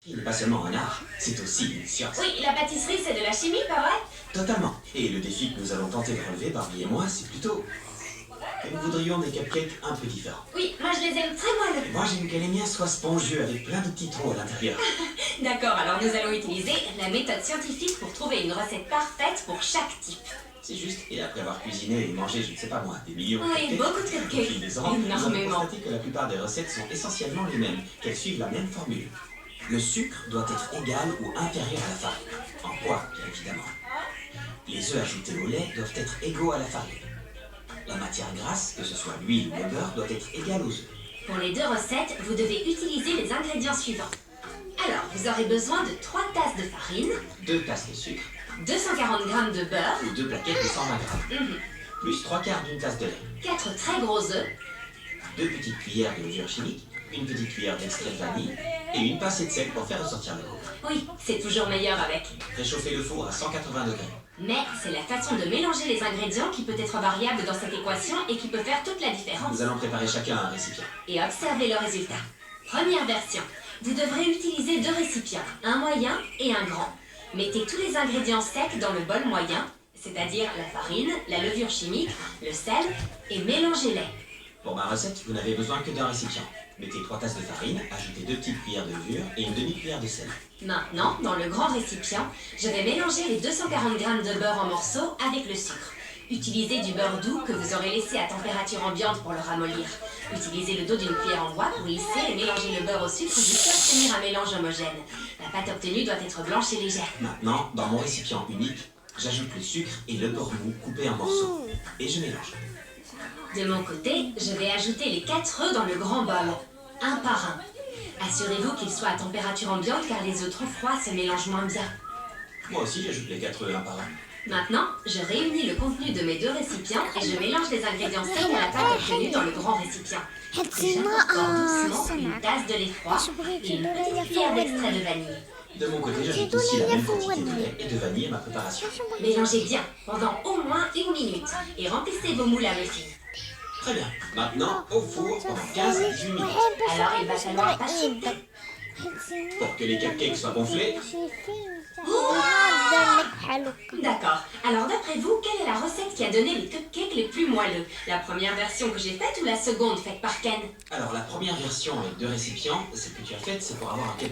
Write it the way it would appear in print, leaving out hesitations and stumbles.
Il n'est pas seulement un art, c'est aussi une science. Oui, la pâtisserie, c'est de la chimie, pas vrai? Totalement. Et le défi que nous allons tenter de relever, Barbie et moi, c'est plutôt que nous voudrions des cupcakes un peu différents. Oui, moi je les aime très moelleux. Moi, j'aime que les miens soient spongieux avec plein de petits trous à l'intérieur. D'accord, alors nous allons utiliser la méthode scientifique pour trouver une recette parfaite pour chaque type. C'est juste, et après avoir cuisiné et mangé, je ne sais pas moi, des millions de Oui, cupcakes, beaucoup de au fil cupcakes. des ans, nous avons Énormément. constaté que la plupart des recettes sont essentiellement les mêmes, qu'elles suivent la même formule. Le sucre doit être égal ou inférieur à la farine, en poids bien évidemment. Les œufs ajoutés au lait doivent être égaux à la farine. La matière grasse, que ce soit l'huile ou le beurre, doit être égale aux œufs. Pour les deux recettes, vous devez utiliser les ingrédients suivants. Alors, vous aurez besoin de 3 tasses de farine, 2 tasses de sucre 240 g de beurre, ou 2 plaquettes de 120 grammes, plus 3/4 d'une tasse de lait, 4 très gros œufs, 2 petites cuillères de levure chimique, une petite cuillère d'extrait de vanille et une pincée de sel pour faire ressortir le goût. oui, c'est toujours meilleur avec. Réchauffez le four à 180 degrés. Mais c'est la façon de mélanger les ingrédients qui peut être variable dans cette équation et qui peut faire toute la différence. Nous allons préparer chacun un récipient. Et observez le résultat. Première version. Vous devrez utiliser 2 récipients, un moyen et un grand. Mettez tous les ingrédients secs dans le bol moyen, c'est-à-dire la farine, la levure chimique, le sel, et mélangez-les. Pour ma recette, vous n'avez besoin que d'un récipient. Mettez 3 tasses de farine, ajoutez 2 petites cuillères de levure et une demi-cuillère de sel. Maintenant, dans le grand récipient, je vais mélanger les 240 g de beurre en morceaux avec le sucre. Utilisez du beurre doux que vous aurez laissé à température ambiante pour le ramollir. Utilisez le dos d'une cuillère en bois pour lisser et mélanger le beurre au sucre jusqu'à obtenir un mélange homogène. La pâte obtenue doit être blanche et légère. Maintenant, dans mon récipient unique, j'ajoute le sucre et le beurre mou coupé en morceaux. Et je mélange. De mon côté, je vais ajouter les 4 œufs dans le grand bol, un par un. Assurez-vous qu'ils soient à température ambiante car les œufs trop froids se mélangent moins bien. Moi aussi, j'ajoute les 4 œufs un par un. Maintenant, je réunis le contenu de mes 2 récipients et je mélange les ingrédients secs à la pâte obtenue dans le grand récipient. Et j'incorpore doucement une tasse de lait froid et une petite cuillère d'extrait de vanille. De mon côté, j'ajoute aussi la même quantité de lait et de vanille à ma préparation. Mélangez bien pendant au moins 1 minute et remplissez vos moules à muffins. Très bien. Maintenant, au four pendant 15 à 18 minutes. Alors il va falloir patienter. Pour que les cupcakes soient gonflés, D'accord. Alors d'après vous, quelle est la recette qui a donné les cupcakes les plus moelleux? La première version que j'ai faite ou la seconde faite par Ken? alors la première version avec 2 récipients, celle que tu as faite, c'est pour avoir un cupcake